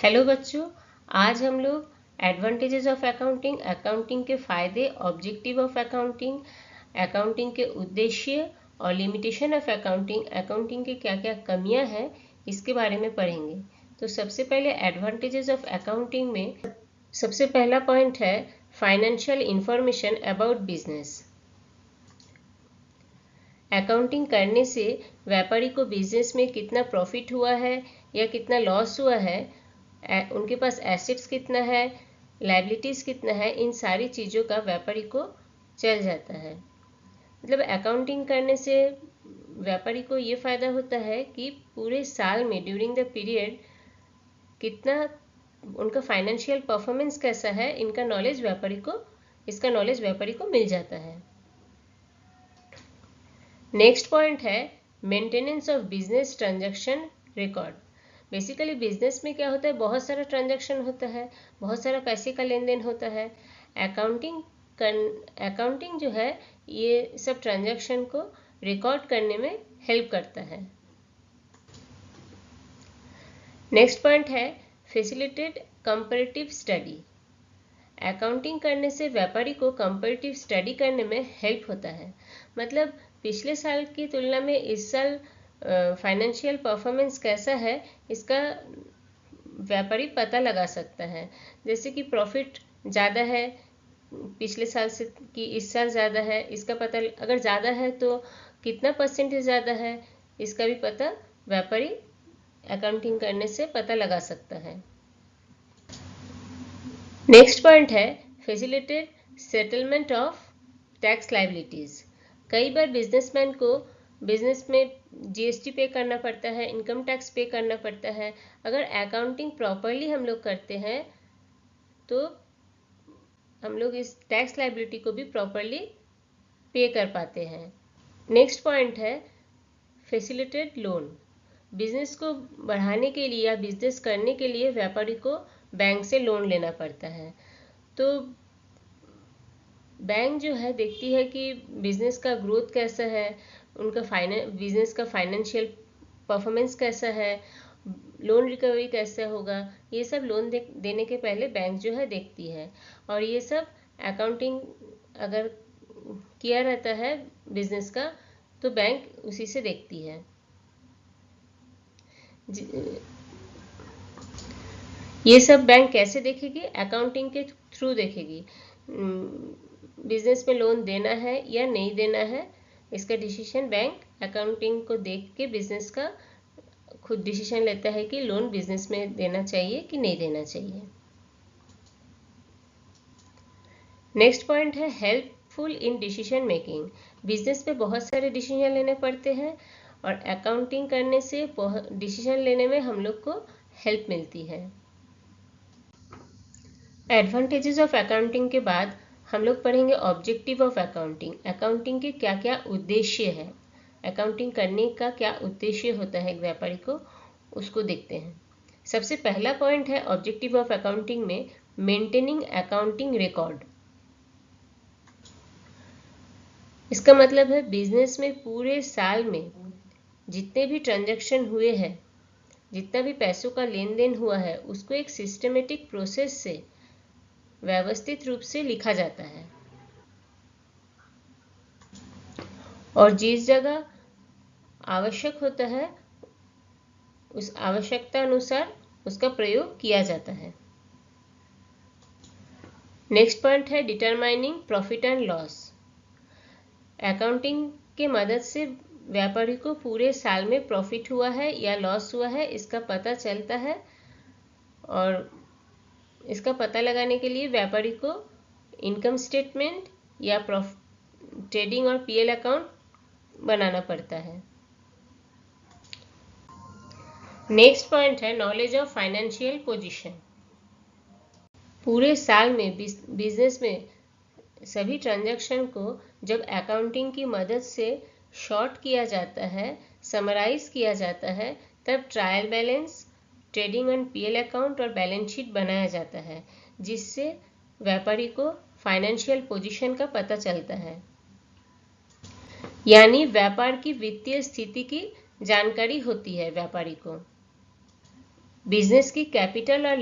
Hello बच्चों, आज हम लोग एडवांटेजेस ऑफ अकाउंटिंग, अकाउंटिंग के फायदे, ऑब्जेक्टिव ऑफ अकाउंटिंग, अकाउंटिंग के उद्देश्य और लिमिटेशन ऑफ अकाउंटिंग, अकाउंटिंग के क्या क्या कमियां हैं इसके बारे में पढ़ेंगे। तो सबसे पहले एडवांटेजेस ऑफ अकाउंटिंग में सबसे पहला पॉइंट है financial information about business. Accounting करने से व्यापारी को बिजनेस में कितना प्रॉफिट हुआ है या कितना लॉस हुआ है, उनके पास एसेट्स कितना है, लायबिलिटीज कितना है, इन सारी चीज़ों का व्यापारी को चल जाता है। मतलब अकाउंटिंग करने से व्यापारी को ये फायदा होता है कि पूरे साल में ड्यूरिंग द पीरियड कितना उनका फाइनेंशियल परफॉर्मेंस कैसा है, इसका नॉलेज व्यापारी को मिल जाता है। नेक्स्ट पॉइंट है maintenance of business transaction record. Basically business में क्या होता है, बहुत सारा ट्रांजैक्शन होता है, बहुत सारा पैसे का लेन देन होता है। अकाउंटिंग जो है ये सब ट्रांजैक्शन को रिकॉर्ड करने में हेल्प करता है। नेक्स्ट पॉइंट है फैसिलिटेट कंपैरेटिव स्टडी। अकाउंटिंग करने से व्यापारी को कंपैरेटिव स्टडी करने में हेल्प होता है। मतलब पिछले साल की तुलना में इस साल फाइनेंशियल परफॉर्मेंस कैसा है इसका व्यापारी पता लगा सकता है। जैसे कि प्रॉफिट ज़्यादा है पिछले साल से कि इस साल ज़्यादा है, इसका पता अगर ज़्यादा है तो कितना परसेंटेज ज़्यादा है, इसका भी पता व्यापारी अकाउंटिंग करने से पता लगा सकता है। नेक्स्ट पॉइंट है facilitate settlement of tax liabilities. कई बार बिजनेसमैन को बिजनेस में जीएसटी पे करना पड़ता है, इनकम टैक्स पे करना पड़ता है। अगर अकाउंटिंग प्रॉपरली हम लोग करते हैं तो हम लोग इस टैक्स लायबिलिटी को भी प्रॉपरली पे कर पाते हैं। नेक्स्ट पॉइंट है फैसिलिटेट लोन। बिजनेस को बढ़ाने के लिए या बिजनेस करने के लिए व्यापारी को बैंक से लोन लेना पड़ता है। तो बैंक जो है देखती है कि बिजनेस का ग्रोथ कैसा है, उनका बिजनेस का फाइनेंशियल परफॉर्मेंस कैसा है, लोन रिकवरी कैसा होगा, ये सब लोन देने के पहले बैंक जो है देखती है। और ये सब अकाउंटिंग अगर किया रहता है बिजनेस का तो बैंक उसी से देखती है। ये सब बैंक कैसे देखेगी, अकाउंटिंग के थ्रू देखेगी। बिजनेस में लोन देना है या नहीं देना है, इसका डिसीजन बैंक अकाउंटिंग को देख के बिजनेस का खुद डिसीजन लेता है कि लोन बिजनेस में देना चाहिए कि नहीं देना चाहिए। नेक्स्ट पॉइंट है helpful in decision making. Business में बहुत सारे डिसीजन लेने पड़ते हैं और अकाउंटिंग करने से डिसीजन लेने में हम लोग को हेल्प मिलती है। एडवांटेजेस ऑफ अकाउंटिंग के बाद हम लोग पढ़ेंगे ऑब्जेक्टिव ऑफ अकाउंटिंग। अकाउंटिंग के क्या क्या उद्देश्य है, अकाउंटिंग करने का क्या उद्देश्य होता है एक व्यापारी को, उसको देखते हैं। सबसे पहला पॉइंट है ऑब्जेक्टिव ऑफ अकाउंटिंग में मेंटेनिंग अकाउंटिंग रिकॉर्ड। इसका मतलब है बिजनेस में पूरे साल में जितने भी ट्रांजैक्शन हुए हैं, जितना भी पैसों का लेन देन हुआ है, उसको एक सिस्टमेटिक प्रोसेस से व्यवस्थित रूप से लिखा जाता है और जिस जगह आवश्यक होता है उस आवश्यकता अनुसार उसका प्रयोग किया जाता है। नेक्स्ट पॉइंट है determining profit and loss. Accounting के मदद से व्यापारी को पूरे साल में प्रॉफिट हुआ है या लॉस हुआ है इसका पता चलता है और इसका पता लगाने के लिए व्यापारी को इनकम स्टेटमेंट या ट्रेडिंग और पीएल अकाउंट बनाना पड़ता है। नेक्स्ट पॉइंट है नॉलेज ऑफ फाइनेंशियल पोजीशन। पूरे साल में बिजनेस में सभी ट्रांजैक्शन को जब अकाउंटिंग की मदद से शॉर्ट किया जाता है, समराइज किया जाता है, तब trial balance, trading and PL account और बैलेंस शीट बनाया जाता है, जिससे व्यापारी को फाइनेंशियल पोजीशन का पता चलता है, यानी व्यापार की वित्तीय स्थिति की जानकारी होती है व्यापारी को। बिजनेस की कैपिटल और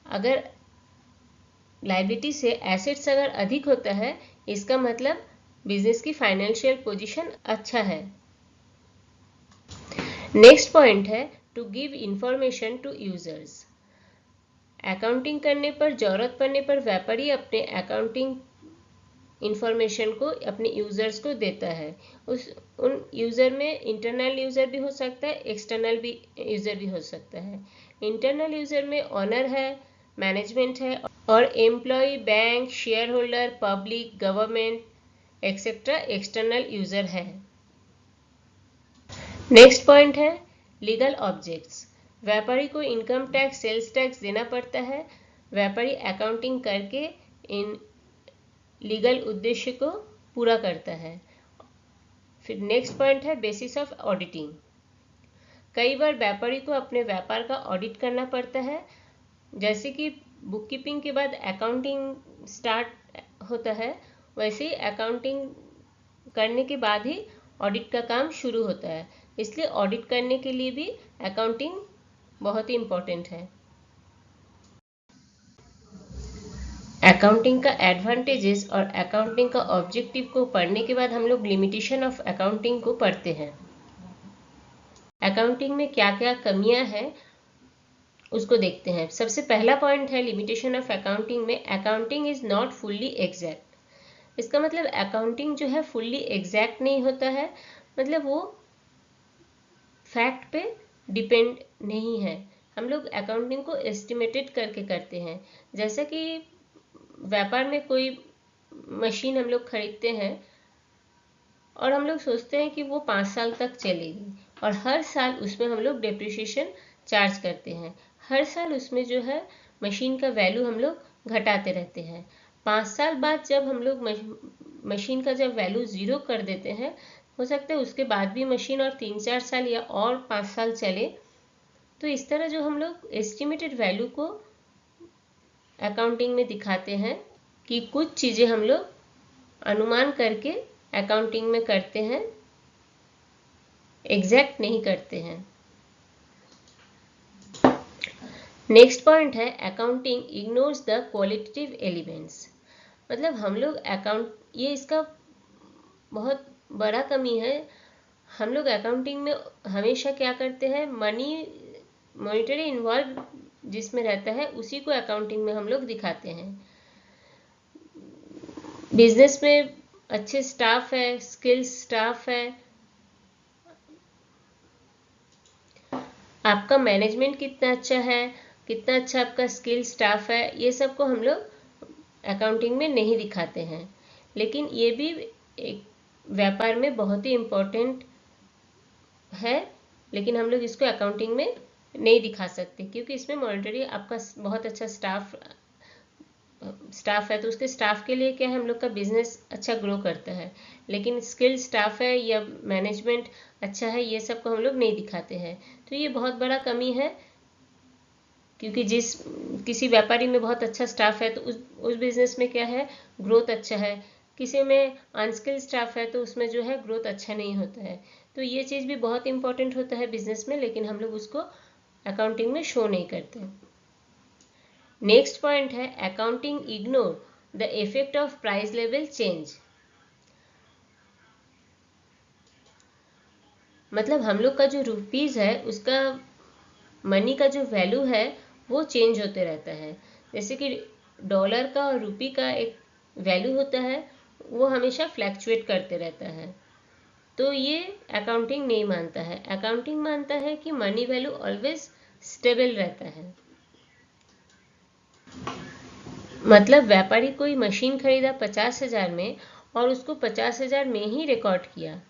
अगर लायबिलिटी से एसेट्स अगर अधिक होता है, इसका मतलब बिजनेस की फाइनेंशियल पोजीशन अच्छा है। नेक्स्ट पॉइंट है to give information to users. Accounting करने पर जरूरत पड़ने पर व्यापारी अपने अकाउंटिंग इंफॉर्मेशन को अपने यूजर्स को देता है। उन यूजर में इंटरनल यूजर भी हो सकता है, एक्सटर्नल भी यूजर भी हो सकता है। इंटरनल यूजर में ऑनर है, मैनेजमेंट है और employ, bank, share holder, public, government etcetera external user है। नेक्स्ट पॉइंट है लीगल ऑब्जेक्ट्स। व्यापारी को इनकम टैक्स, सेल्स टैक्स देना पड़ता है। व्यापारी अकाउंटिंग करके इन लीगल उद्देश्य को पूरा करता है। फिर नेक्स्ट पॉइंट है बेसिस ऑफ ऑडिटिंग। कई बार व्यापारी को अपने व्यापार का ऑडिट करना पड़ता है। जैसे कि बुककीपिंग के बाद अकाउंटिंग स्टार्ट होता है, वैसे ही अकाउंटिंग करने के बाद ही ऑडिट का काम शुरू होता है। इसलिए ऑडिट करने के लिए भी अकाउंटिंग बहुत ही इम्पोर्टेंट है। अकाउंटिंग का एडवांटेजेस और अकाउंटिंग का ऑब्जेक्टिव को पढ़ने के बाद हम लोग लिमिटेशन ऑफ अकाउंटिंग को पढ़ते हैं। अकाउंटिंग में क्या क्या कमियां हैं उसको देखते हैं। सबसे पहला पॉइंट है लिमिटेशन ऑफ अकाउंटिंग में accounting is not fully exact. इसका मतलब अकाउंटिंग जो है फुल्ली एग्जैक्ट नहीं होता है, मतलब वो फैक्ट पे डिपेंड नहीं है। हम लोग अकाउंटिंग को एस्टिमेटेड करके करते हैं। जैसा कि व्यापार में कोई मशीन हम लोग खरीदते हैं और हम लोग सोचते हैं कि वो 5 साल तक चलेगी और हर साल उसमें हम लोग डेप्रिसिएशन चार्ज करते हैं। हर साल उसमें जो है मशीन का वैल्यू हम लोग घटाते रहते हैं। 5 साल बाद जब हम लोग मशीन का जब वैल्यू 0 कर देते हैं, हो सकता है उसके बाद भी मशीन और 3-4 साल या और 5 साल चले। तो इस तरह जो हम लोग एस्टिमेटेड वैल्यू को अकाउंटिंग में दिखाते हैं कि कुछ चीज़ें हम लोग अनुमान करके अकाउंटिंग में करते हैं, एग्जैक्ट नहीं करते हैं। नेक्स्ट पॉइंट है accounting ignores the qualitative elements. मतलब हम लोग ये इसका बहुत बड़ा कमी है। हम लोग अकाउंटिंग में हमेशा क्या करते हैं, मॉनिटरी इन्वॉल्व जिसमें रहता है उसी को अकाउंटिंग में हम लोग दिखाते हैं। बिजनेस में अच्छे स्टाफ है, स्किल्स स्टाफ है, आपका मैनेजमेंट कितना अच्छा है, कितना अच्छा आपका स्किल स्टाफ है, ये सब को हम लोग अकाउंटिंग में नहीं दिखाते हैं। लेकिन ये भी एक व्यापार में बहुत ही इम्पोर्टेंट है, लेकिन हम लोग इसको अकाउंटिंग में नहीं दिखा सकते क्योंकि इसमें मॉनिटरी आपका बहुत अच्छा स्टाफ है तो उसके स्टाफ के लिए क्या है, हम लोग का बिजनेस अच्छा ग्रो करता है। लेकिन स्किल स्टाफ है या मैनेजमेंट अच्छा है, ये सब को हम लोग नहीं दिखाते हैं। तो ये बहुत बड़ा कमी है क्योंकि किसी व्यापारी में बहुत अच्छा स्टाफ है तो उस बिजनेस में क्या है, ग्रोथ अच्छा है। किसी में अनस्किल्ड स्टाफ है तो उसमें जो है ग्रोथ अच्छा नहीं होता है। तो ये चीज़ भी बहुत इंपॉर्टेंट होता है बिजनेस में, लेकिन हम लोग उसको अकाउंटिंग में शो नहीं करते। नेक्स्ट पॉइंट है accounting ignore the effect of price level change. मतलब हम लोग का जो रुपीज़ है उसका मनी का जो वैल्यू है वो चेंज होते रहता है। जैसे कि डॉलर का और रुपी का एक वैल्यू होता है, वो हमेशा फ्लैक्चुएट करते रहता है। तो ये अकाउंटिंग नहीं मानता है। अकाउंटिंग मानता है कि मनी वैल्यू ऑलवेज स्टेबल रहता है। मतलब व्यापारी कोई मशीन खरीदा 50,000 में और उसको 50,000 में ही रिकॉर्ड किया।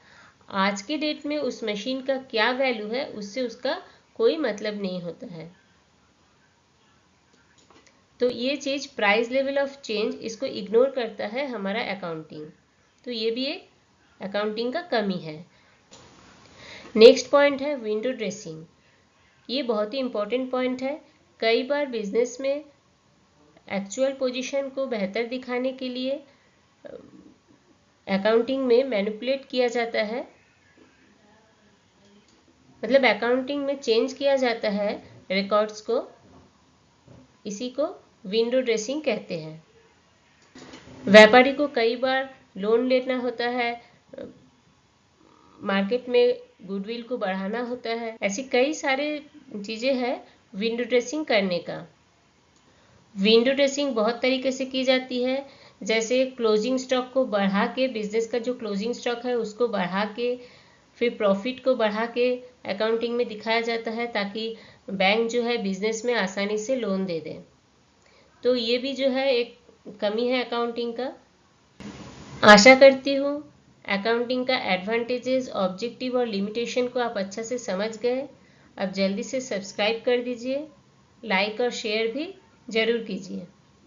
आज के डेट में उस मशीन का क्या वैल्यू है उससे उसका कोई मतलब नहीं होता है। तो ये चीज़ प्राइस लेवल ऑफ चेंज इसको इग्नोर करता है हमारा अकाउंटिंग। तो ये भी एक अकाउंटिंग का कमी है। नेक्स्ट पॉइंट है विंडो ड्रेसिंग। ये बहुत ही इंपॉर्टेंट पॉइंट है। कई बार बिजनेस में एक्चुअल पोजीशन को बेहतर दिखाने के लिए अकाउंटिंग में मैनिपुलेट किया जाता है। मतलब अकाउंटिंग में चेंज किया जाता है रिकॉर्ड्स को, इसी को विंडो ड्रेसिंग कहते हैं। व्यापारी को कई बार लोन लेना होता है, मार्केट में गुडविल को बढ़ाना होता है, ऐसी कई सारे चीज़ें हैं विंडो ड्रेसिंग करने का। विंडो ड्रेसिंग बहुत तरीके से की जाती है, जैसे क्लोजिंग स्टॉक को बढ़ा के, बिजनेस का जो क्लोजिंग स्टॉक है उसको बढ़ा के, फिर प्रॉफिट को बढ़ा के अकाउंटिंग में दिखाया जाता है, ताकि बैंक जो है बिजनेस में आसानी से लोन दे दे। तो ये भी जो है एक कमी है अकाउंटिंग का। आशा करती हूँ अकाउंटिंग का एडवांटेजेस, ऑब्जेक्टिव और लिमिटेशन को आप अच्छा से समझ गए। अब जल्दी से सब्सक्राइब कर दीजिए, लाइक और शेयर भी जरूर कीजिए।